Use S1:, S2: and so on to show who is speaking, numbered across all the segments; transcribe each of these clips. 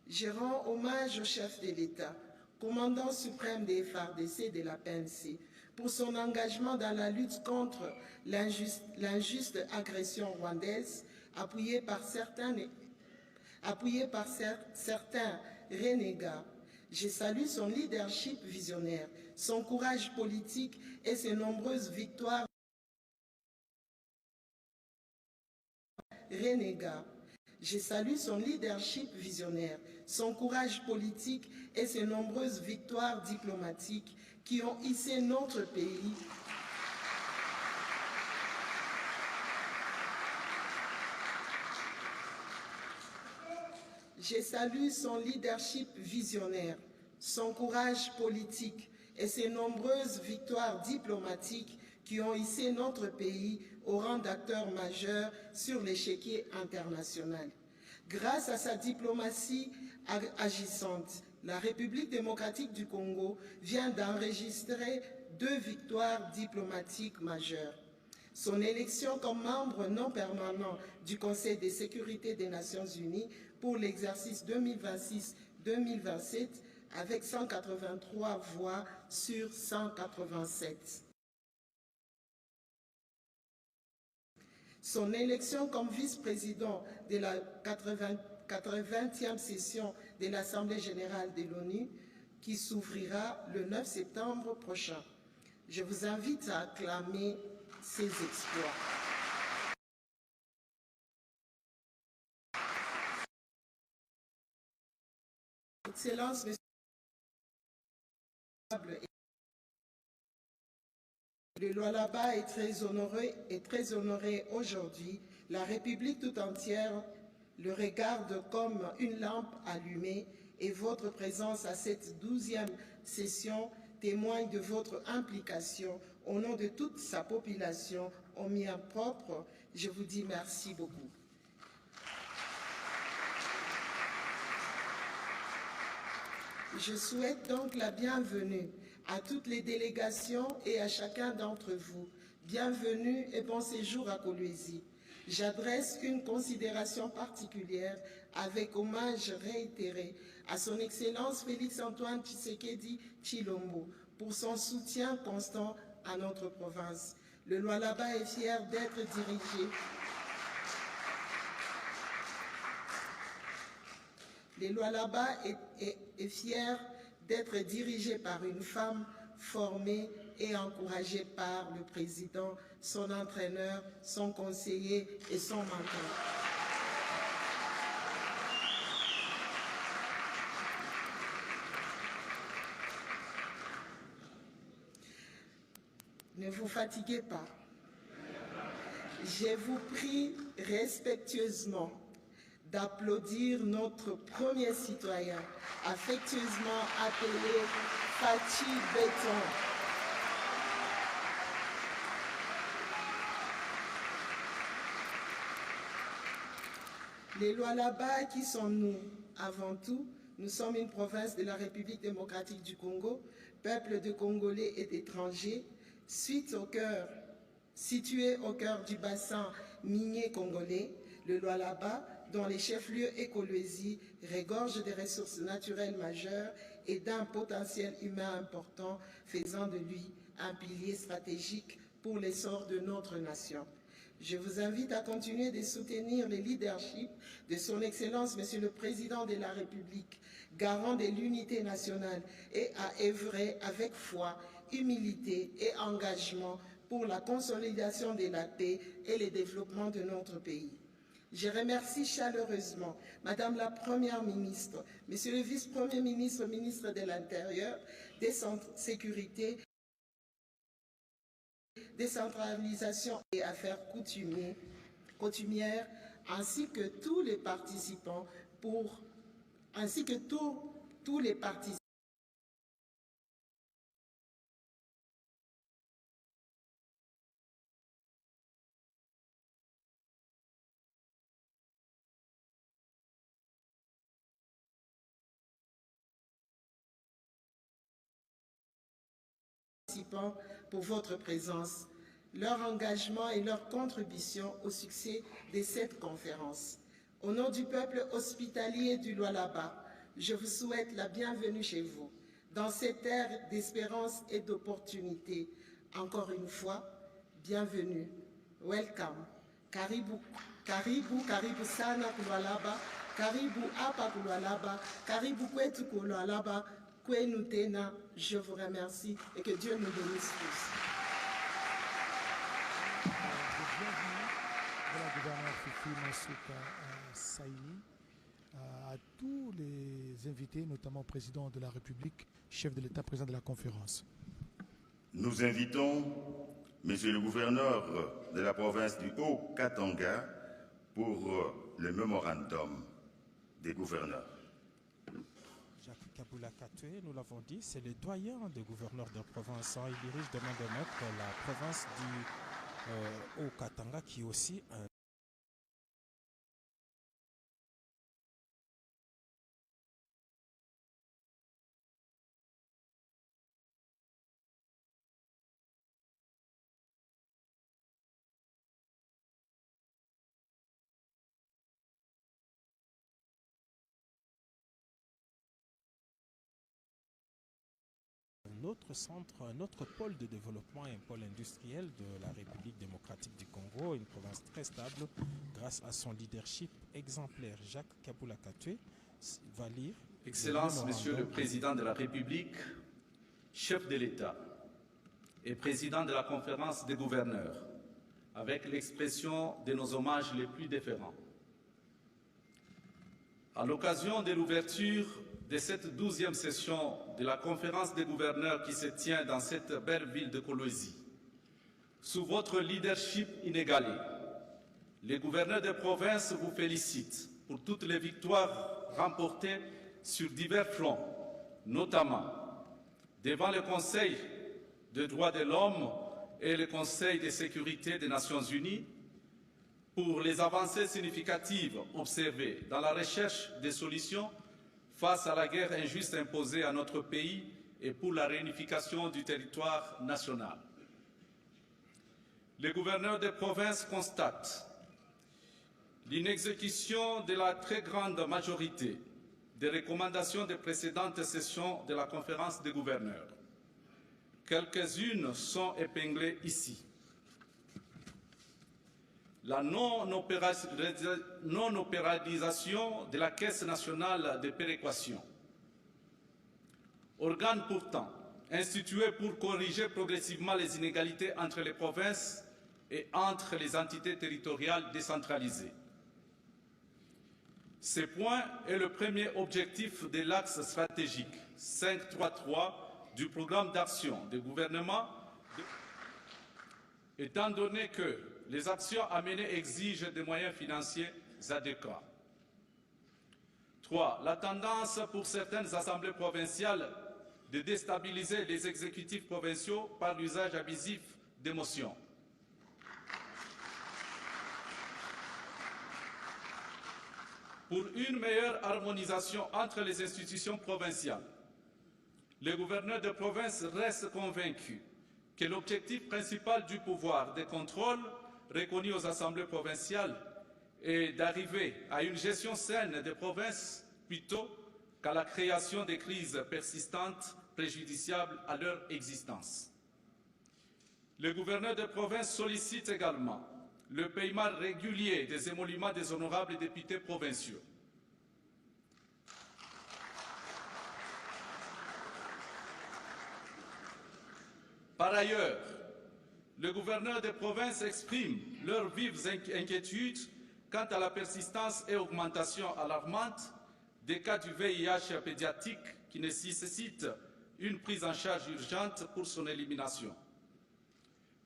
S1: Je rends hommage au chef de l'État, commandant suprême des FARDC de la PNC, pour son engagement dans la lutte contre l'injuste agression rwandaise, appuyé par certains renégats. Je salue son leadership visionnaire, son courage politique et ses nombreuses victoires renégats. Je salue son leadership visionnaire, son courage politique et ses nombreuses victoires diplomatiques qui ont hissé notre pays Je salue son leadership visionnaire, son courage politique et ses nombreuses victoires diplomatiques qui ont hissé notre pays au rang d'acteur majeur sur l'échiquier international. Grâce à sa diplomatie agissante, la République démocratique du Congo vient d'enregistrer 2 victoires diplomatiques majeures. Son élection comme membre non permanent du Conseil de sécurité des Nations Unies pour l'exercice 2026-2027 avec 183 voix sur 187. Son élection comme vice-président de la 80e session de l'Assemblée générale de l'ONU qui s'ouvrira le 9 septembre prochain. Je vous invite à acclamer ses exploits. Excellence, Monsieur le Lualaba est très honoré aujourd'hui. La République tout entière le regarde comme une lampe allumée et votre présence à cette 12e session témoigne de votre implication au nom de toute sa population en mien propre. Je vous dis merci beaucoup. Je souhaite donc la bienvenue à toutes les délégations et à chacun d'entre vous. Bienvenue et bon séjour à Kolwezi. J'adresse une considération particulière avec hommage réitéré à son Excellence Félix-Antoine Tshisekedi Tshilombo pour son soutien constant à notre province. Le Lualaba est fier d'être dirigé. Le Lualaba est fier d'être dirigé par une femme formée et encouragée par le président, son entraîneur, son conseiller et son mentor. Ne vous fatiguez pas. Je vous prie respectueusement d'applaudir notre premier citoyen, affectueusement appelé Fachi Béton. Les Lualaba, qui sommes-nous? Avant tout, nous sommes une province de la République démocratique du Congo, peuple de Congolais et d'étrangers, situé au cœur du bassin minier congolais. Le Lualaba, dont les chefs-lieux et Kolwezi regorgent des ressources naturelles majeures et d'un potentiel humain important, faisant de lui un pilier stratégique pour l'essor de notre nation. Je vous invite à continuer de soutenir le leadership de son Excellence, Monsieur le Président de la République, garant de l'unité nationale, et à œuvrer avec foi, humilité et engagement pour la consolidation de la paix et le développement de notre pays. Je remercie chaleureusement Madame la Première ministre, Monsieur le Vice-Premier ministre, ministre de l'Intérieur, des Sécurités, décentralisation et affaires coutumières, ainsi que tous les participants tous les participants pour votre présence, leur engagement et leur contribution au succès de cette conférence. Au nom du peuple hospitalier du Lualaba, je vous souhaite la bienvenue chez vous, dans cette ère d'espérance et d'opportunité. Encore une fois, bienvenue. Welcome. Karibu, karibu, karibu sana Lualaba, karibu hapa Lualaba, karibu kwetu Lualaba, kwenu tena. Je vous remercie et que Dieu nous bénisse tous.
S2: Bienvenue de la gouverneure Fifi Masuka Saïni, à tous les invités, notamment au président de la République, chef de l'État, président de la conférence.
S3: Nous invitons Monsieur le gouverneur de la province du Haut-Katanga pour le mémorandum des gouverneurs.
S4: Jacques Kabula Katwe, nous l'avons dit, c'est le doyen des gouverneurs de province. Il dirige de main de maître la province du Haut-Katanga qui est aussi un autre centre, un autre pôle de développement, un pôle industriel de la République démocratique du Congo, une province très stable grâce à son leadership exemplaire. Jacques Kabula Katwe va lire.
S5: Excellence, Monsieur le Président de la République, chef de l'État et président de la conférence des gouverneurs, avec l'expression de nos hommages les plus déférents. À l'occasion de l'ouverture de cette 12e session de la conférence des gouverneurs qui se tient dans cette belle ville de Kolwezi, sous votre leadership inégalé, les gouverneurs des provinces vous félicitent pour toutes les victoires remportées sur divers fronts, notamment devant le Conseil des droits de l'homme et le Conseil de sécurité des Nations Unies, pour les avancées significatives observées dans la recherche des solutions face à la guerre injuste imposée à notre pays et pour la réunification du territoire national. Les gouverneurs des provinces constatent l'inexécution de la très grande majorité des recommandations des précédentes sessions de la conférence des gouverneurs. Quelques-unes sont épinglées ici. La non-opéralisation de la Caisse nationale de péréquation, organe pourtant institué pour corriger progressivement les inégalités entre les provinces et entre les entités territoriales décentralisées. Ce point est le premier objectif de l'axe stratégique 533 du programme d'action du gouvernement, étant donné que les actions à mener exigent des moyens financiers adéquats. 3. La tendance pour certaines assemblées provinciales de déstabiliser les exécutifs provinciaux par l'usage abusif d'émotions. Pour une meilleure harmonisation entre les institutions provinciales, les gouverneurs de province restent convaincus que l'objectif principal du pouvoir de contrôle reconnu aux assemblées provinciales est d'arriver à une gestion saine des provinces plutôt qu'à la création de crises persistantes préjudiciables à leur existence. Les gouverneurs de province sollicitent également le paiement régulier des émoluments des honorables députés provinciaux. Par ailleurs, les gouverneurs des provinces expriment leurs vives inquiétudes quant à la persistance et augmentation alarmante des cas du VIH pédiatrique qui nécessitent une prise en charge urgente pour son élimination.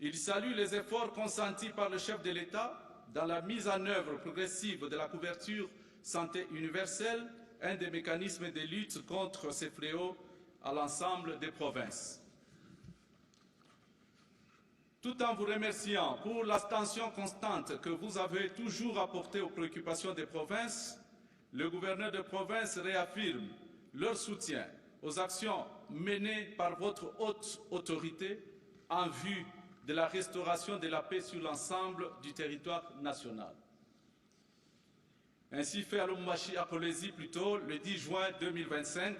S5: Ils saluent les efforts consentis par le chef de l'État dans la mise en œuvre progressive de la couverture santé universelle, un des mécanismes de lutte contre ces fléaux à l'ensemble des provinces. Tout en vous remerciant pour l'attention constante que vous avez toujours apportée aux préoccupations des provinces, le gouverneur de province réaffirme leur soutien aux actions menées par votre haute autorité en vue de la restauration de la paix sur l'ensemble du territoire national. ainsi fait à Lubumbashi à Kolwezi plutôt le 10 juin 2025.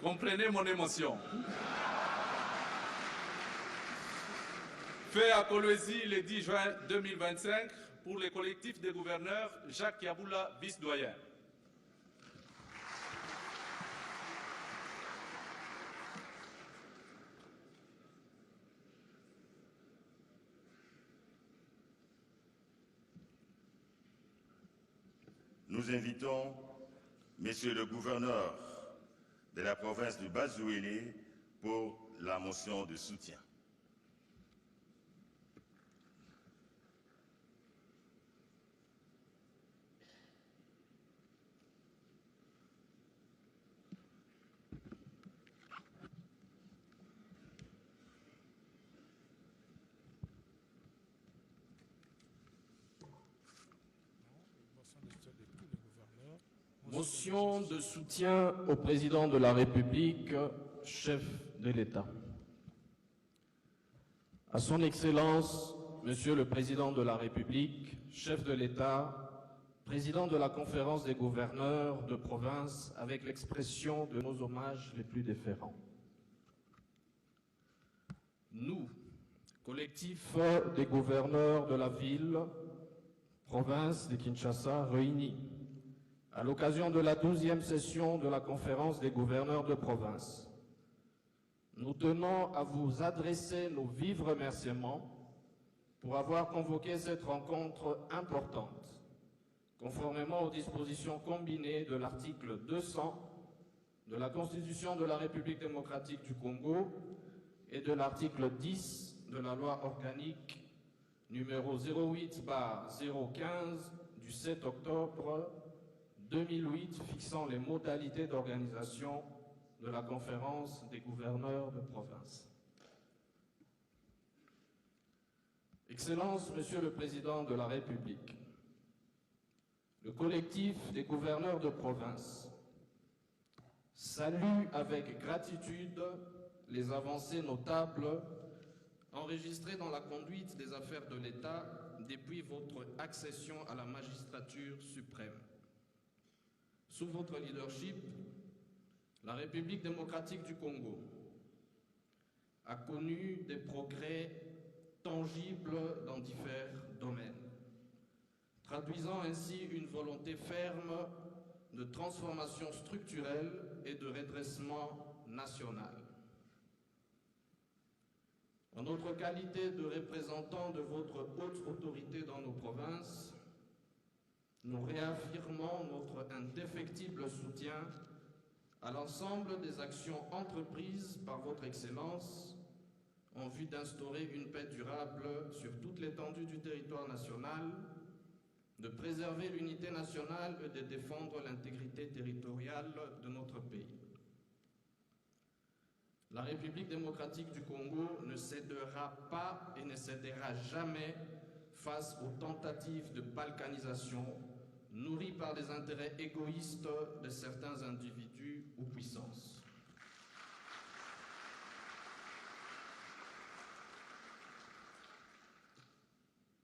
S5: Comprenez mon émotion. Fait à Kolwezi le 10 juin 2025 pour le collectif des gouverneurs Jacques Yaboula, vice-doyen.
S3: Nous invitons Monsieur le gouverneur de la province du Bas-Zouélé pour la motion de soutien.
S6: Motion de soutien au président de la République, chef de l'État. À son Excellence, Monsieur le Président de la République, chef de l'État, président de la conférence des gouverneurs de province, avec l'expression de nos hommages les plus déférents. Nous, collectif des gouverneurs de la ville, province de Kinshasa, réunis à l'occasion de la 12e session de la conférence des gouverneurs de province, nous tenons à vous adresser nos vifs remerciements pour avoir convoqué cette rencontre importante, conformément aux dispositions combinées de l'article 200 de la Constitution de la République démocratique du Congo et de l'article 10 de la loi organique numéro 08/015 du 7 octobre 2008 fixant les modalités d'organisation de la conférence des gouverneurs de province. Excellence, Monsieur le Président de la République, le collectif des gouverneurs de province salue avec gratitude les avancées notables enregistrées dans la conduite des affaires de l'État depuis votre accession à la magistrature suprême. Sous votre leadership, la République démocratique du Congo a connu des progrès tangibles dans divers domaines, traduisant ainsi une volonté ferme de transformation structurelle et de redressement national. En notre qualité de représentants de votre haute autorité dans nos provinces, nous réaffirmons notre indéfectible soutien à l'ensemble des actions entreprises par votre Excellence en vue d'instaurer une paix durable sur toute l'étendue du territoire national, de préserver l'unité nationale et de défendre l'intégrité territoriale de notre pays. La République démocratique du Congo ne cédera pas et ne cédera jamais face aux tentatives de balkanisation nourries par des intérêts égoïstes de certains individus ou puissances.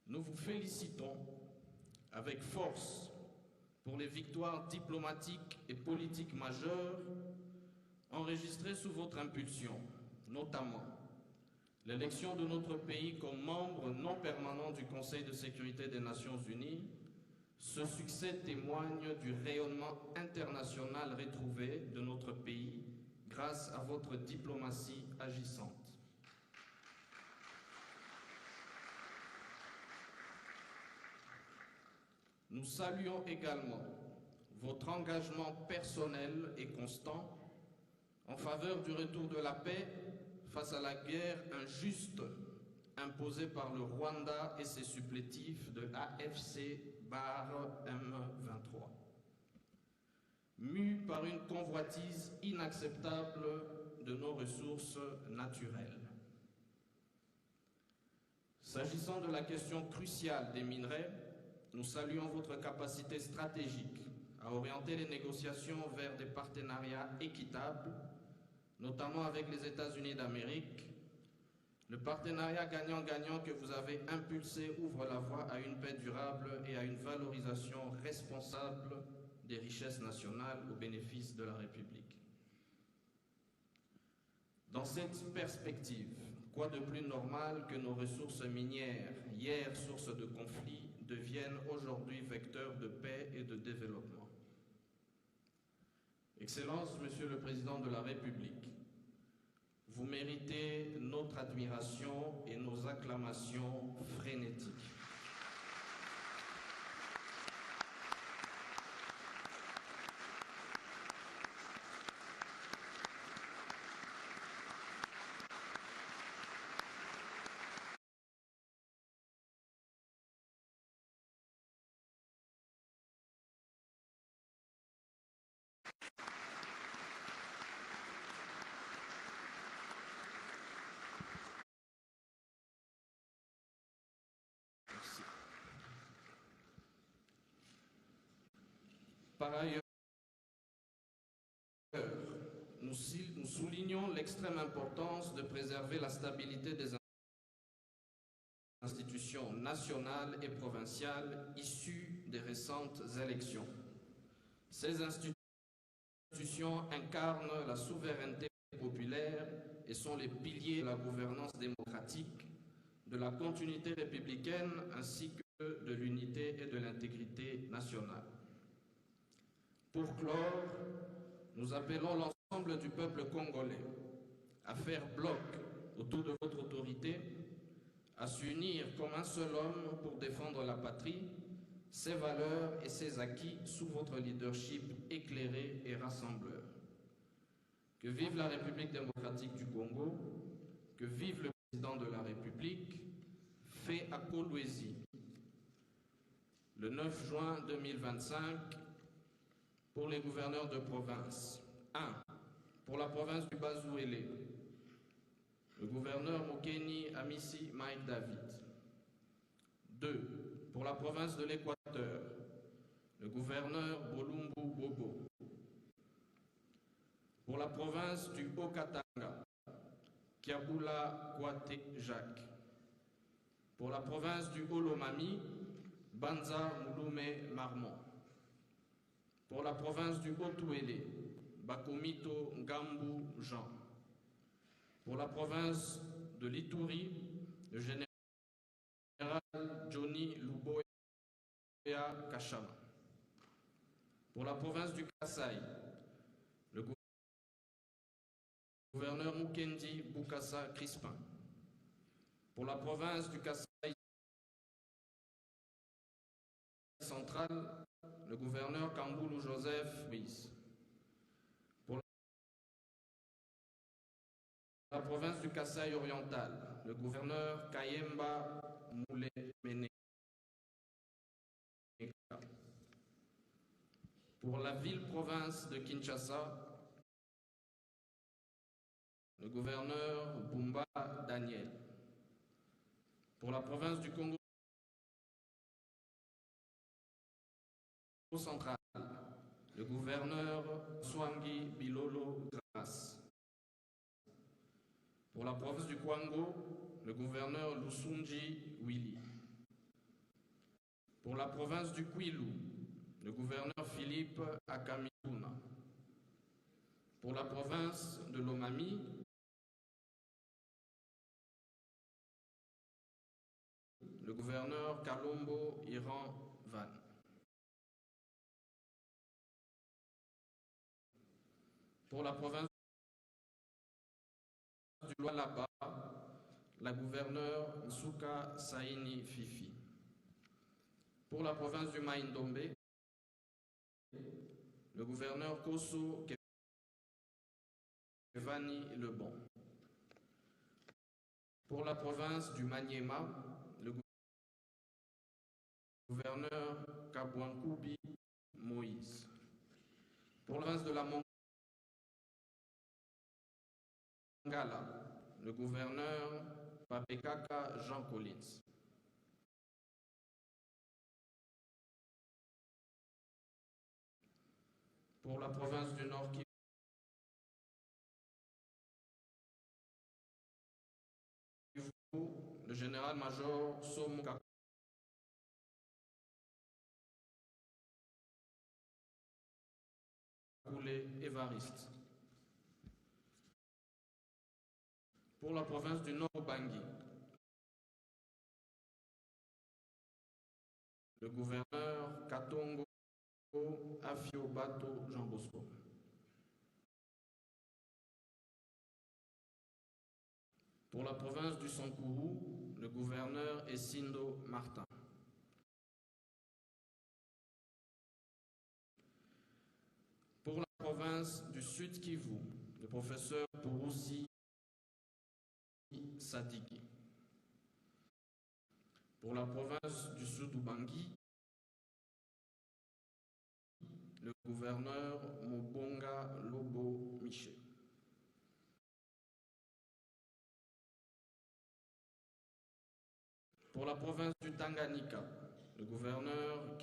S6: Nous vous félicitons avec force pour les victoires diplomatiques et politiques majeures enregistrées sous votre impulsion, notamment l'élection de notre pays comme membre non permanent du Conseil de sécurité des Nations Unies. Ce succès témoigne du rayonnement international retrouvé de notre pays grâce à votre diplomatie agissante. Nous saluons également votre engagement personnel et constant en faveur du retour de la paix face à la guerre injuste imposée par le Rwanda et ses supplétifs de AFC/M23, mus par une convoitise inacceptable de nos ressources naturelles. S'agissant de la question cruciale des minerais, nous saluons votre capacité stratégique à orienter les négociations vers des partenariats équitables, notamment avec les États-Unis d'Amérique. Le partenariat gagnant-gagnant que vous avez impulsé ouvre la voie à une paix durable et à une valorisation responsable des richesses nationales au bénéfice de la République. Dans cette perspective, quoi de plus normal que nos ressources minières, hier source de conflits, deviennent aujourd'hui vecteurs de paix et de développement. Excellences, Monsieur le Président de la République, vous méritez notre admiration et nos acclamations frénétiques. Merci. Par ailleurs, nous soulignons l'extrême importance de préserver la stabilité des institutions nationales et provinciales issues des récentes élections. Ces institutions incarnent la souveraineté populaire et sont les piliers de la gouvernance démocratique, de la continuité républicaine ainsi que de l'unité et de l'intégrité nationale. Pour clore, nous appelons l'ensemble du peuple congolais à faire bloc autour de votre autorité, à s'unir comme un seul homme pour défendre la patrie, ses valeurs et ses acquis sous votre leadership éclairé et rassembleur. Que vive la République démocratique du Congo, que vive le président de la République, fait à Kolwezi, le 9 juin 2025, pour les gouverneurs de province. 1. Pour la province du Bas-Ouélé, le gouverneur Mokeni Amissi Mike David. 2. Pour la province de l'Équateur, le gouverneur Bolumbu Bobo. Pour la province du Haut-Katanga, Kiabula Kwate Jacques. Pour la province du Haut-Lomami, Banza Mouloumé Marmont. Pour la province du Haut-Ouélé, Bakomito Ngambu Jean. Pour la province de l'Ituri, le général Johnny Luboya Kachama. Pour la province du Kasaï, le gouverneur Mukendi Bukasa Crispin. Pour la province du Kasaï central, le gouverneur Kamboulou Joseph Bis. Pour la province du Kasaï oriental, le gouverneur Kayemba Moulé Méné. Pour la ville-province de Kinshasa, le gouverneur Bumba Daniel. Pour la province du Congo central, le gouverneur Swangi Bilolo Grasse. Pour la province du Kwango, le gouverneur Lusunji Willy. Pour la province du Kwilu, le gouverneur Philippe Akamituna. Pour la province de l'Omami, le gouverneur Kalombo Iran Van. Pour la province du Lualaba, la gouverneure Nsuka Saini Fifi. Pour la province du Maïndombe, le gouverneur Koso Kevani Lebon. Pour la province du Maniema, le gouverneur Kabouankoubi Moïse. Pour la province de la Mongala, le gouverneur Papekaka Jean Collins. Pour la province du Nord Kivu, le général-major Somo Kakule Évariste. Pour la province du Nord Bangui, le gouverneur Katongo Afio Bato Jean Bosco. Pour la province du Sankourou, le gouverneur Esindo Martin. Pour la province du Sud Kivu, le professeur Pouroussi Sadiki. Pour la province du Sud Ubangi, le gouverneur Mobonga Lobo Miché. Pour la province du Tanganyika, le gouverneur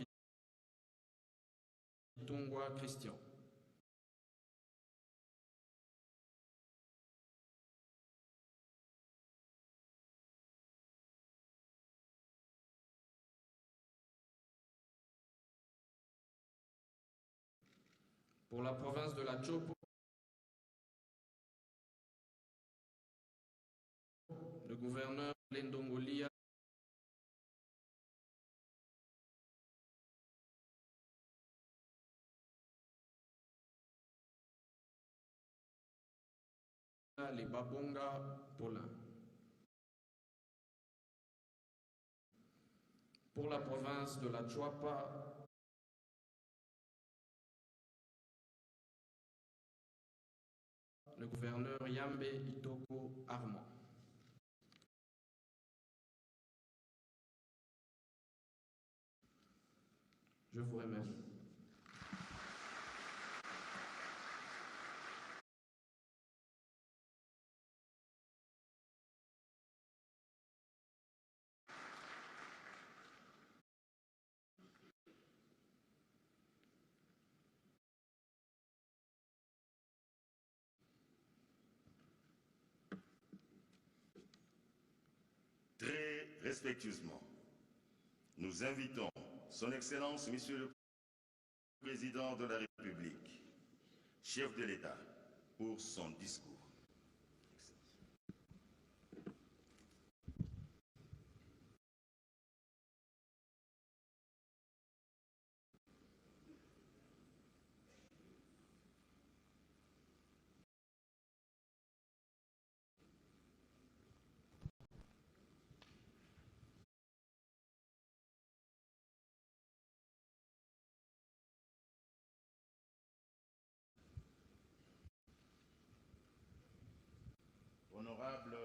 S6: Kitongwa Christian. Pour la province de la Chopo, le gouverneur Lendongolia les Babonga Paulin. Pour la province de la Chuapa, le gouverneur Yambe Itoko Armand. Je vous remercie.
S3: Très respectueusement, nous invitons Son Excellence, Monsieur le Président de la République, chef de l'État, pour son discours. Honorable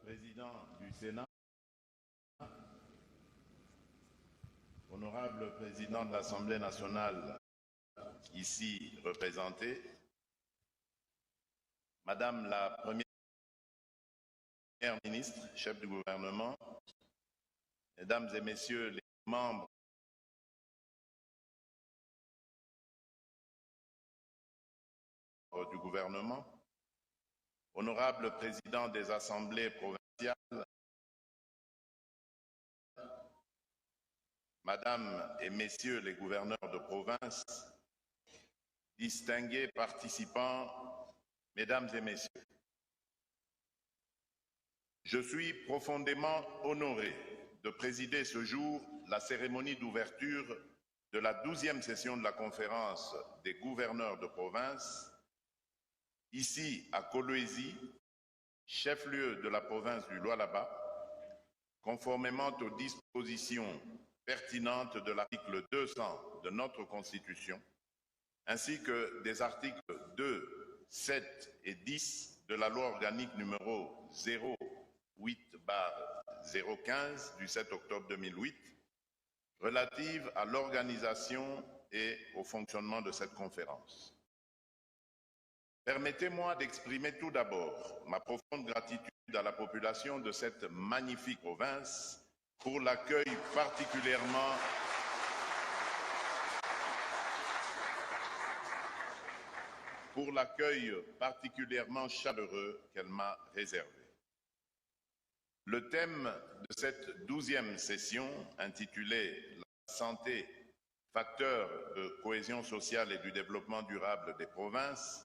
S3: Président du Sénat, Honorable Président de l'Assemblée nationale ici représenté, Madame la Première ministre, chef du gouvernement, Mesdames et Messieurs les membres du gouvernement, Honorable Président des assemblées provinciales, Madame et Messieurs les gouverneurs de province, distingués participants, Mesdames et Messieurs, je suis profondément honoré de présider ce jour la cérémonie d'ouverture de la 12e session de la conférence des gouverneurs de province, ici à Kolwezi, chef-lieu de la province du Lualaba, conformément aux dispositions pertinentes de l'article 200 de notre Constitution, ainsi que des articles 2, 7 et 10 de la loi organique numéro 08/015 du 7 octobre 2008, relative à l'organisation et au fonctionnement de cette conférence. Permettez-moi d'exprimer tout d'abord ma profonde gratitude à la population de cette magnifique province pour l'accueil particulièrement pour l'accueil particulièrement chaleureux qu'elle m'a réservé. Le thème de cette 12e session, intitulée « La santé, facteur de cohésion sociale et du développement durable des provinces »,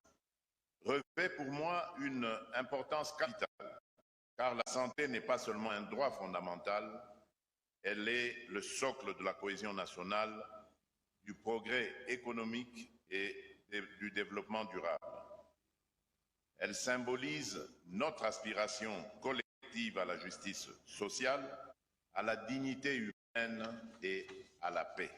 S3: revêt pour moi une importance capitale, car la santé n'est pas seulement un droit fondamental, elle est le socle de la cohésion nationale, du progrès économique et du développement durable. Elle symbolise notre aspiration collective à la justice sociale, à la dignité humaine et à la paix.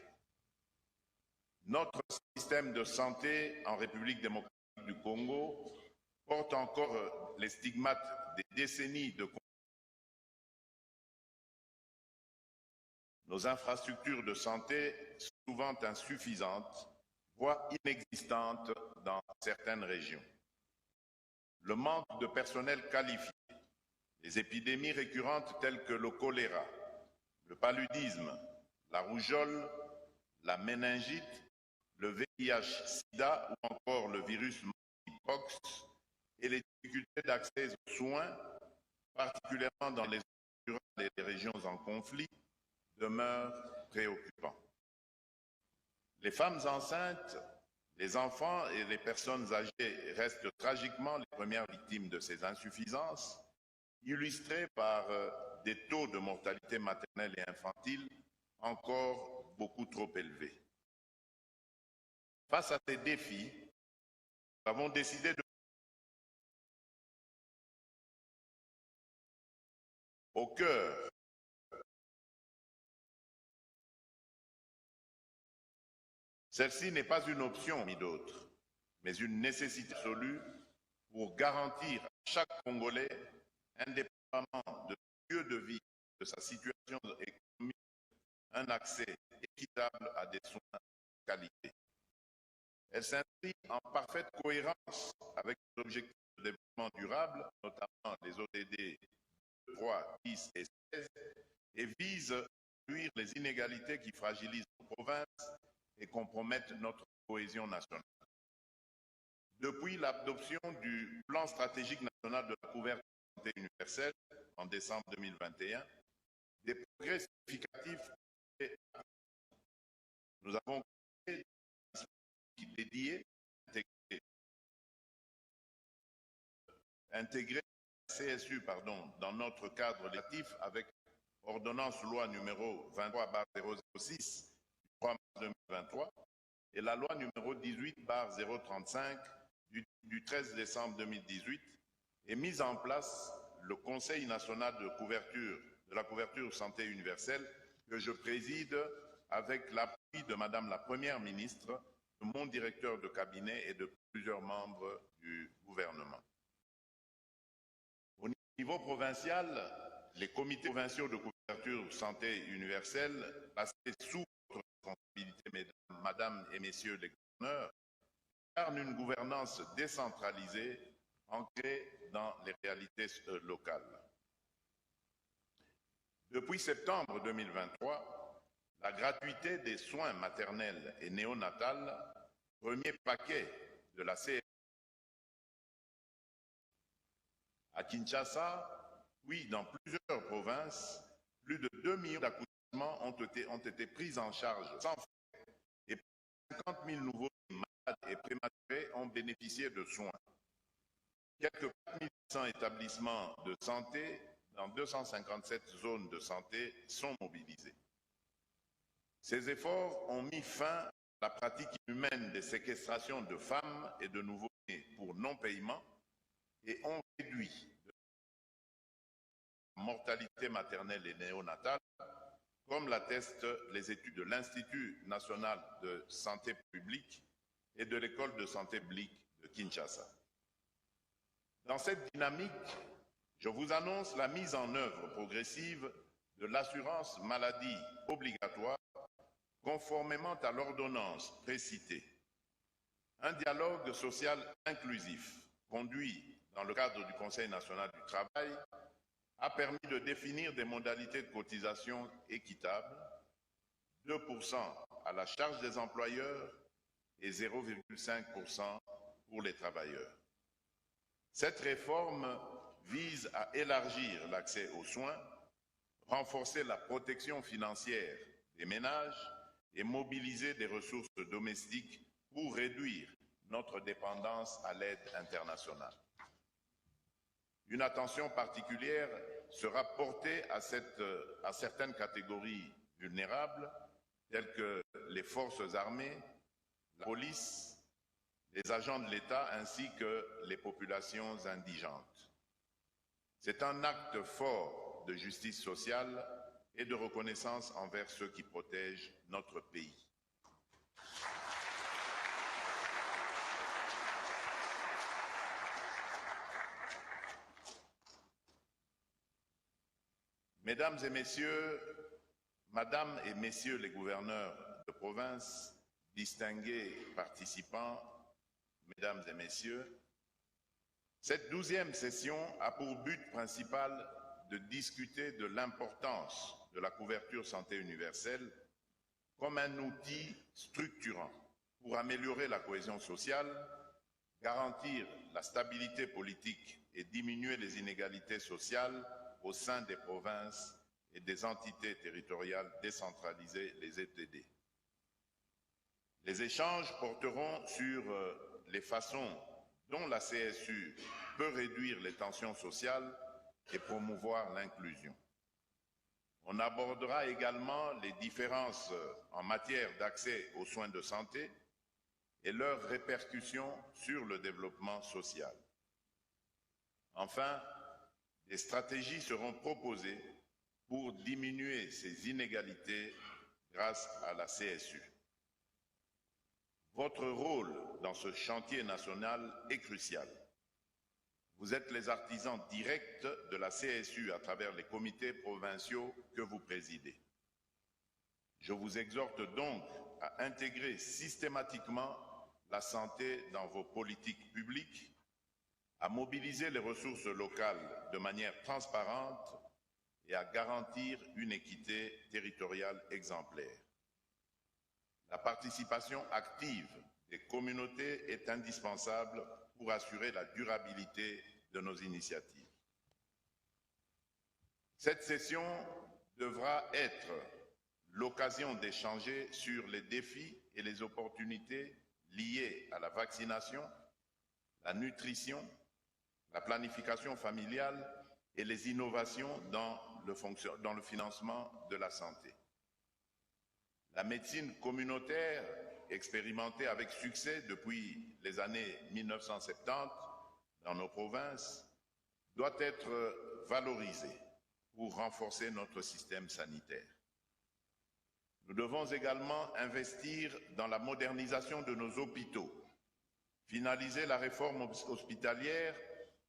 S3: Notre système de santé en République démocratique du Congo porte encore les stigmates des décennies de nos infrastructures de santé souvent insuffisantes, voire inexistantes dans certaines régions. Le manque de personnel qualifié, les épidémies récurrentes telles que le choléra, le paludisme, la rougeole, la méningite, le VIH-Sida ou encore le virus monkeypox et les difficultés d'accès aux soins, particulièrement dans les zones rurales et les régions en conflit, demeurent préoccupants. Les femmes enceintes, les enfants et les personnes âgées restent tragiquement les premières victimes de ces insuffisances, illustrées par des taux de mortalité maternelle et infantile encore beaucoup trop élevés. Face à ces défis, nous avons décidé de au cœur celle-ci n'est pas une option parmi d'autres, mais une nécessité absolue pour garantir à chaque Congolais, indépendamment de son lieu de vie, de sa situation économique, un accès équitable à des soins de qualité. Elle s'inscrit en parfaite cohérence avec les objectifs de développement durable, notamment les ODD 3, 10 et 16, et vise à réduire les inégalités qui fragilisent nos provinces et compromettent notre cohésion nationale. Depuis l'adoption du plan stratégique national de la couverture de santé universelle en décembre 2021, des progrès significatifs ont été accomplis. Nous avons créé des dispositifs dédiés, intégré la CSU dans notre cadre législatif avec ordonnance loi numéro 23/006 du 3 mars 2023 et la loi numéro 18/035 du 13 décembre 2018 et mise en place le Conseil national de la couverture santé universelle que je préside avec l'appui de Madame la Première ministre, de mon directeur de cabinet et de plusieurs membres du gouvernement. Au niveau provincial, les comités provinciaux de couverture santé universelle, placés sous votre responsabilité, Madame et Messieurs les gouverneurs, incarnent une gouvernance décentralisée ancrée dans les réalités locales. Depuis septembre 2023, la gratuité des soins maternels et néonatals, premier paquet de la CFE à Kinshasa, oui, dans plusieurs provinces, plus de 2 millions d'accouchements ont été pris en charge sans frais et 50 000 nouveaux malades et prématurés ont bénéficié de soins. Quelques 4 100 établissements de santé dans 257 zones de santé sont mobilisés. Ces efforts ont mis fin à la pratique inhumaine des séquestrations de femmes et de nouveau-nés pour non-paiement et ont réduit la mortalité maternelle et néonatale, comme l'attestent les études de l'Institut national de santé publique et de l'École de santé publique de Kinshasa. Dans cette dynamique, je vous annonce la mise en œuvre progressive de l'assurance maladie obligatoire conformément à l'ordonnance précitée. Un dialogue social inclusif conduit dans le cadre du Conseil national du travail a permis de définir des modalités de cotisation équitables, 2% à la charge des employeurs et 0,5% pour les travailleurs. Cette réforme vise à élargir l'accès aux soins, renforcer la protection financière des ménages et mobiliser des ressources domestiques pour réduire notre dépendance à l'aide internationale. Une attention particulière sera portée à certaines catégories vulnérables, telles que les forces armées, la police, les agents de l'État ainsi que les populations indigentes. C'est un acte fort de justice sociale et de reconnaissance envers ceux qui protègent notre pays. Mesdames et messieurs, Madame et Messieurs les gouverneurs de province, distingués participants, Mesdames et Messieurs, cette 12e session a pour but principal de discuter de l'importance de la couverture santé universelle comme un outil structurant pour améliorer la cohésion sociale, garantir la stabilité politique et diminuer les inégalités sociales au sein des provinces et des entités territoriales décentralisées, les ETD. Les échanges porteront sur les façons dont la CSU peut réduire les tensions sociales et promouvoir l'inclusion. On abordera également les différences en matière d'accès aux soins de santé et leurs répercussions sur le développement social. Enfin, des stratégies seront proposées pour diminuer ces inégalités grâce à la CSU. Votre rôle dans ce chantier national est crucial. Vous êtes les artisans directs de la CSU à travers les comités provinciaux que vous présidez. Je vous exhorte donc à intégrer systématiquement la santé dans vos politiques publiques, à mobiliser les ressources locales de manière transparente et à garantir une équité territoriale exemplaire. La participation active des communautés est indispensable pour assurer la durabilité de nos initiatives. Cette session devra être l'occasion d'échanger sur les défis et les opportunités liées à la vaccination, la nutrition, la planification familiale et les innovations dans le financement de la santé. La médecine communautaire, expérimentée avec succès depuis les années 1970 dans nos provinces, doit être valorisée pour renforcer notre système sanitaire. Nous devons également investir dans la modernisation de nos hôpitaux, finaliser la réforme hospitalière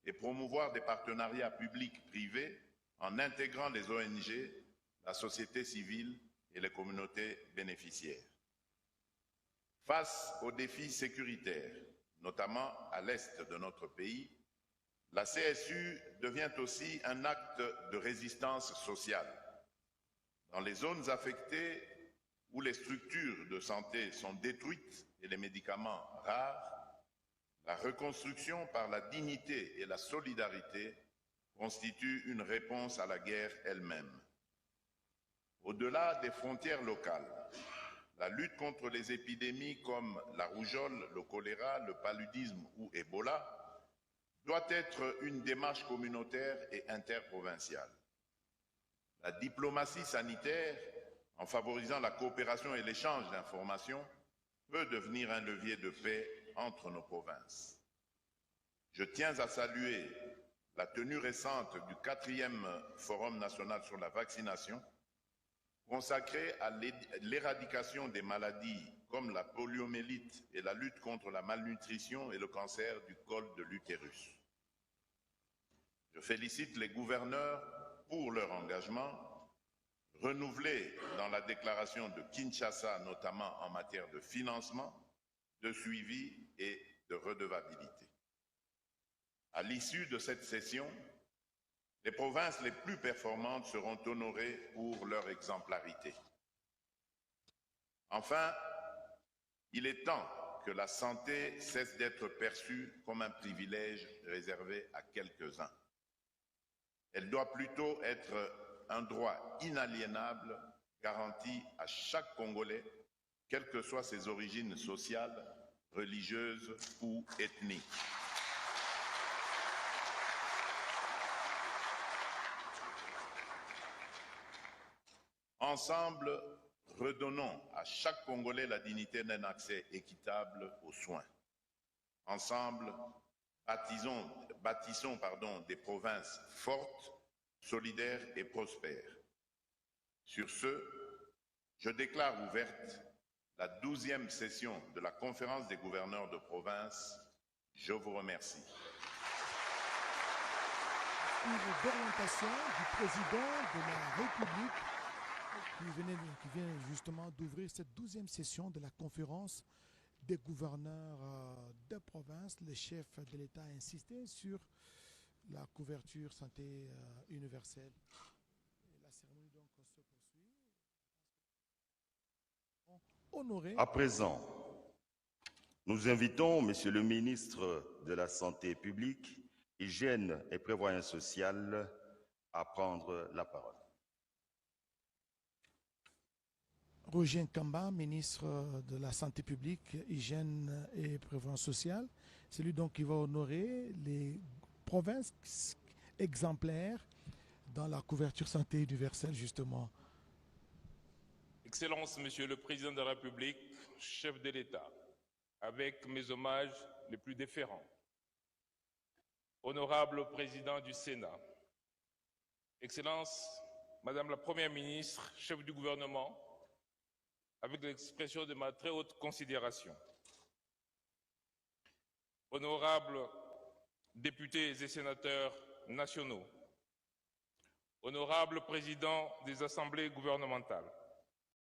S3: et promouvoir des partenariats publics-privés en intégrant les ONG, la société civile et les communautés bénéficiaires. Face aux défis sécuritaires, notamment à l'est de notre pays, la CSU devient aussi un acte de résistance sociale. Dans les zones affectées où les structures de santé sont détruites et les médicaments rares, la reconstruction par la dignité et la solidarité constitue une réponse à la guerre elle-même. Au-delà des frontières locales, la lutte contre les épidémies comme la rougeole, le choléra, le paludisme ou Ebola doit être une démarche communautaire et interprovinciale. La diplomatie sanitaire, en favorisant la coopération et l'échange d'informations, peut devenir un levier de paix entre nos provinces. Je tiens à saluer la tenue récente du 4e Forum national sur la vaccination, consacré à l'éradication des maladies comme la poliomyélite et la lutte contre la malnutrition et le cancer du col de l'utérus. Je félicite les gouverneurs pour leur engagement, renouvelé dans la déclaration de Kinshasa, notamment en matière de financement, de suivi et de redevabilité. À l'issue de cette session, les provinces les plus performantes seront honorées pour leur exemplarité. Enfin, il est temps que la santé cesse d'être perçue comme un privilège réservé à quelques-uns. Elle doit plutôt être un droit inaliénable garanti à chaque Congolais, quelles que soient ses origines sociales, religieuses ou ethniques. Ensemble, redonnons à chaque Congolais la dignité d'un accès équitable aux soins. Ensemble, bâtissons des provinces fortes, solidaires et prospères. Sur ce, je déclare ouverte la 12e session de la conférence des gouverneurs de province. Je vous remercie.
S2: D'orientation du président de la République qui vient justement d'ouvrir cette 12e session de la conférence des gouverneurs de province. Le chef de l'État a insisté sur la couverture santé universelle. Et la cérémonie donc se poursuit. Honoré.
S7: À présent, nous invitons Monsieur le ministre de la Santé publique, Hygiène et Prévoyance sociale à prendre la parole.
S2: Roger Nkamba, ministre de la Santé publique, Hygiène et Prévoyance sociale. C'est lui donc qui va honorer les provinces exemplaires dans la couverture santé universelle, justement.
S8: Excellence, Monsieur le Président de la République, chef de l'État, avec mes hommages les plus déférents. Honorable Président du Sénat, Excellence, Madame la Première ministre, chef du gouvernement, avec l'expression de ma très haute considération. Honorables députés et sénateurs nationaux, honorables présidents des assemblées gouvernementales,